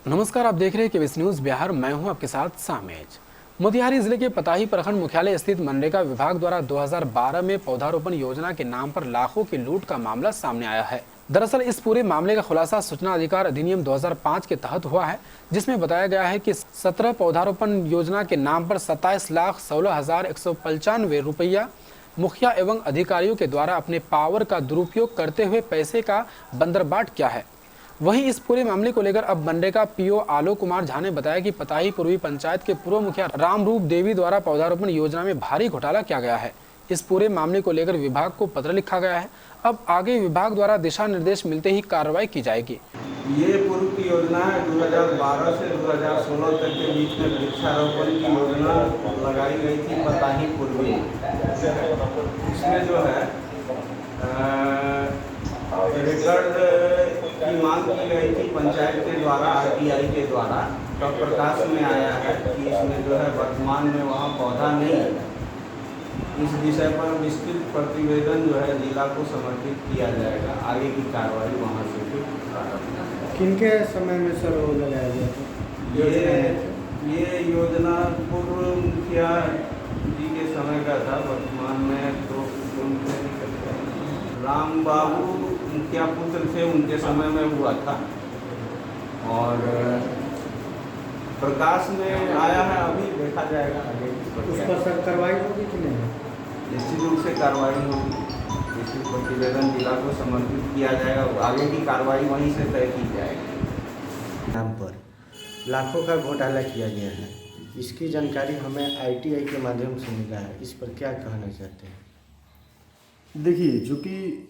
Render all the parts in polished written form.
नमस्कार, आप देख रहे हैं केबीसी न्यूज बिहार। मैं हूं आपके साथ सामेज। मोतिहारी जिले के पताही प्रखंड मुख्यालय स्थित मनरेगा विभाग द्वारा 2012 में पौधारोपण योजना के नाम पर लाखों की लूट का मामला सामने आया है। दरअसल इस पूरे मामले का खुलासा सूचना अधिकार अधिनियम 2005 के तहत हुआ है, जिसमें बताया गया है कि 17 पौधारोपण योजना के नाम पर 27,16,195 रुपया मुखिया एवं अधिकारियों के द्वारा अपने पावर का दुरुपयोग करते हुए पैसे का बंदरबाट किया है। वहीं इस पूरे मामले को लेकर अब मनरेगा पीओ आलोक कुमार झा ने बताया कि पताही पूर्वी पंचायत के पूर्व मुखिया रामरूप देवी द्वारा पौधारोपण योजना में भारी घोटाला किया गया है। इस पूरे मामले को लेकर विभाग को पत्र लिखा गया है। अब आगे विभाग द्वारा दिशा निर्देश मिलते ही कार्रवाई की जाएगी। ये पूर्व की योजना है। 2012 से 2016 तक के बीच में वृक्षारोपण की योजना लगाई गई थी पताही पूर्वी। इसमें जो है रिकॉर्ड की मांग की गई थी पंचायत के द्वारा, आरटीआई के द्वारा। तब प्रकाश में आया है कि इसमें जो है वर्तमान में वहाँ पौधा नहीं है। इस विषय पर विस्तृत प्रतिवेदन जो है जिला को समर्पित किया जाएगा। आगे की कार्रवाई वहाँ से फिर प्रारंभ। किनके समय में सर वो लगाया गया था? ये योजना पूर्व मुखिया जी के समय का था। वर्तमान में तो राम बाबू मुखिया पुत्र थे, उनके समय में हुआ था और प्रकाश में आया है। अभी देखा जाएगा आगे उस पर सर कार्रवाई होगी कि नहीं? निश्चित रूप से कार्रवाई होगी। निश्चित प्रतिवेदन जिला को समर्पित किया जाएगा। आगे की कार्रवाई वहीं से तय की जाएगी। नाम पर लाखों का घोटाला किया गया है। इसकी जानकारी हमें आईटीआई के माध्यम से मिला है। इस पर क्या कहना चाहते हैं? देखिए, चूँकि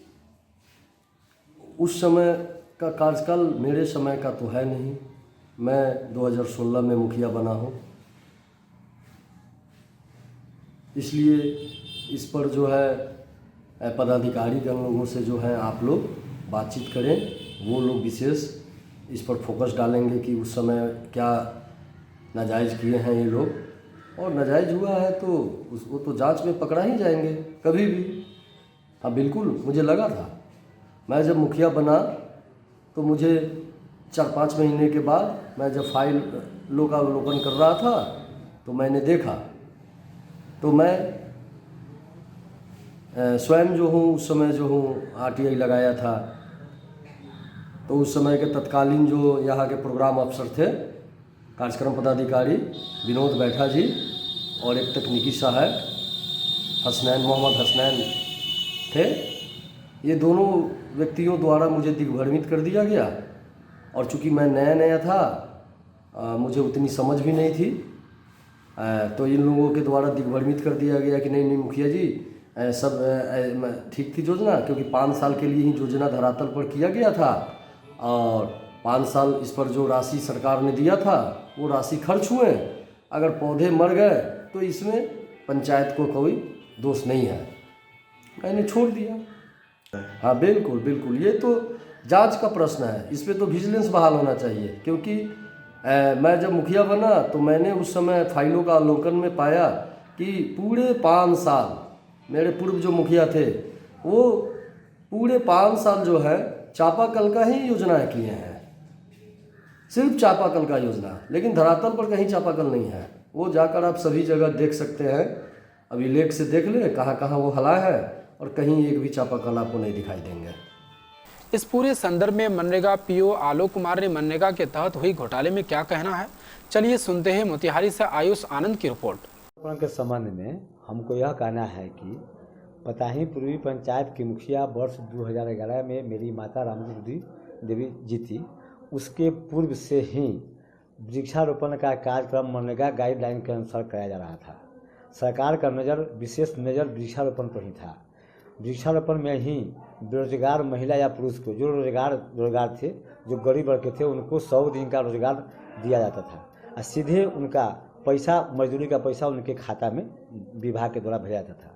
उस समय का कार्यकाल मेरे समय का तो है नहीं। मैं 2016 में मुखिया बना हूँ, इसलिए इस पर जो है पदाधिकारी के लोगों से जो है आप लोग बातचीत करें। वो लोग विशेष इस पर फोकस डालेंगे कि उस समय क्या नाजायज़ किए हैं ये लोग, और नाजायज़ हुआ है तो वो तो जांच में पकड़ा ही जाएंगे कभी भी। हाँ बिल्कुल, मुझे लगा था। मैं जब मुखिया बना तो मुझे 4-5 महीने के बाद मैं जब फाइल लोकावलोकन कर रहा था तो मैंने देखा, तो मैं स्वयं जो हूँ उस समय जो हूँ आरटीआई लगाया था। तो उस समय के तत्कालीन जो यहाँ के प्रोग्राम अफसर थे, कार्यक्रम पदाधिकारी विनोद बैठा जी और एक तकनीकी सहायक मोहम्मद हसनैन थे। ये दोनों व्यक्तियों द्वारा मुझे दिग्भ्रमित कर दिया गया। और चूँकि मैं नया था, मुझे उतनी समझ भी नहीं थी, तो इन लोगों के द्वारा दिग्भ्रमित कर दिया गया कि नहीं मुखिया जी सब ठीक थी योजना, क्योंकि 5 साल के लिए ही योजना धरातल पर किया गया था और 5 साल इस पर जो राशि सरकार ने दिया था वो राशि खर्च हुए। अगर पौधे मर गए तो इसमें पंचायत को कोई दोष नहीं है, मैंने छोड़ दिया। हाँ बिल्कुल बिल्कुल, ये तो जांच का प्रश्न है। इस पे तो विजिलेंस बहाल होना चाहिए, क्योंकि मैं जब मुखिया बना तो मैंने उस समय फाइलों का अवलोकन में पाया कि पूरे 5 साल मेरे पूर्व जो मुखिया थे वो पूरे 5 साल जो है चापाकल का ही योजनाएं किए हैं, सिर्फ चापाकल का योजना, लेकिन धरातल पर कहीं चापाकल नहीं है। वो जाकर आप सभी जगह देख सकते हैं। अभी लेख से देख ले कहाँ कहाँ वो हला है, और कहीं एक भी चापाकल आपको नहीं दिखाई देंगे। इस पूरे संदर्भ में मनरेगा पीओ आलोक कुमार ने मनरेगा के तहत हुई घोटाले में क्या कहना है, चलिए सुनते हैं मोतिहारी से आयुष आनंद की रिपोर्ट। के संबंध में हमको यह कहना है कि पताही पूर्वी पंचायत की मुखिया वर्ष 2011 में मेरी माता रामरूप देवी जी थी। उसके पूर्व से ही वृक्षारोपण का कार्यक्रम मनरेगा गाइडलाइन के अनुसार कराया जा रहा था। सरकार का विशेष नज़र वृक्षारोपण पर ही था। वृक्षारोपण में ही बेरोजगार महिला या पुरुष को जो रोजगार थे, जो गरीब वर्ग के थे, उनको 100 दिन का रोजगार दिया जाता था और सीधे उनका पैसा, मजदूरी का पैसा उनके खाता में विभाग के द्वारा भेजा जाता था।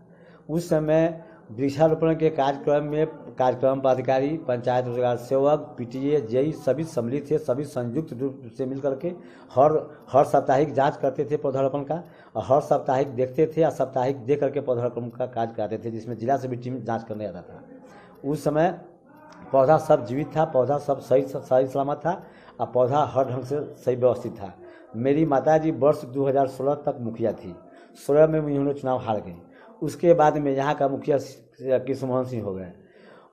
उस समय वृक्षारोपण के कार्यक्रम में कार्यक्रम पदाधिकारी, पंचायत रोजगार सेवक, पीटीए, जेई सभी सम्मिलित थे। सभी संयुक्त रूप से मिलकर के हर साप्ताहिक जांच करते थे पौधारोपण का, और हर साप्ताहिक देखते थे और साप्ताहिक देख करके पौधारोपण का कार्य कराते थे, जिसमें जिला से भी टीम जाँच करने आता था। उस समय पौधा सब जीवित था, पौधा सब सही सलामत था और पौधा हर ढंग से सही व्यवस्थित था। मेरी माताजी वर्ष 2016 तक मुखिया थी। 16 में उन्होंने चुनाव हार गई। उसके बाद में यहाँ का मुखिया कृष्ण मोहन सिंह हो गए।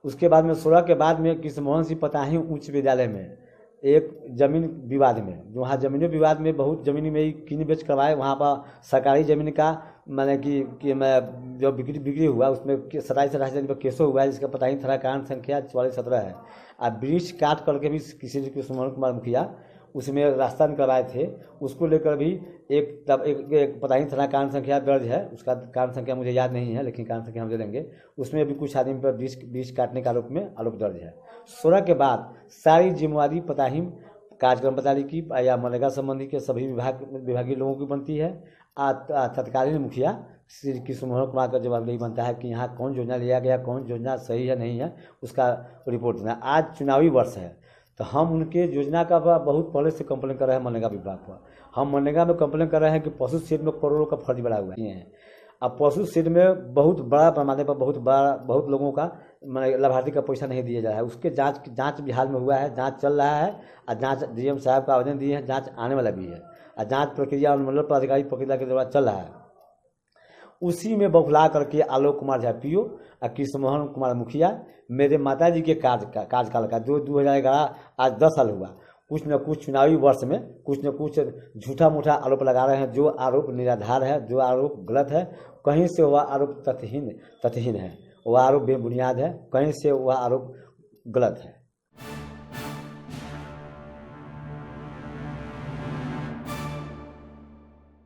उसके बाद में 16 के बाद में कृष्ण मोहन सिंह पताही उच्च विद्यालय में एक जमीन विवाद में, वहाँ जमीनी विवाद में बहुत ज़मीन में ही किन बेच करवाए। वहाँ पर सरकारी ज़मीन का मैंने कि मैं जो बिक्री हुआ उसमें 27-28 दिन पर केसो हुआ है, जिसका पता ही थाना कांड संख्या 4417 है। और ब्रिज काट करके भी किसी कृष्ण मोहन कुमार मुखिया उसमें रास्ता निकलवाए थे, उसको लेकर भी एक पता ही थाना कांड संख्या दर्ज है। उसका कांड संख्या मुझे याद नहीं है, लेकिन कांड संख्या हम दे देंगे। उसमें भी कुछ आदमी पर ब्रिज काटने के आरोप दर्ज है। 16 के बाद सारी जिम्मेवारी पताही कार्यक्रम पदाधिकारी की या मनरेगा संबंधी के सभी विभागीय लोगों की बनती है। तत्कालीन मुखिया श्री कृष्ण मोहन कुमार का जवाब यही बनता है कि यहाँ कौन योजना लिया गया, कौन योजना सही है नहीं है, उसका रिपोर्ट देना। आज चुनावी वर्ष है तो हम उनके योजना का बहुत पहले से कंप्लेन कर रहे हैं मनरेगा विभाग पर। हम मनरेगा में कंप्लेन कर रहे हैं कि पशु शेड में करोड़ों का फर्जी बढ़ा हुआ है। अब पशु शेड में बहुत बड़ा पैमाने पर बहुत लोगों का लाभार्थी का पैसा नहीं दिया जा रहा है। उसके जांच बिहार में हुआ है, जांच चल रहा है और जांच डीएम साहब का आवेदन दिए हैं, जांच आने वाला भी है और जांच प्रक्रिया अनुमंडल पदाधिकारी प्रक्रिया के द्वारा चल रहा है। उसी में बौखला करके आलोक कुमार झा पीओ और कृष्ण मोहन कुमार मुखिया मेरे माताजी के कार्यकाल का 2011 आज 10 साल हुआ, कुछ न कुछ चुनावी वर्ष में कुछ न कुछ झूठा मूठा आरोप लगा रहे हैं। जो आरोप निराधार है, जो आरोप गलत है, कहीं से वह आरोप तथ्यहीन है, वह आरोप बेबुनियाद है, कहीं से वह आरोप गलत है।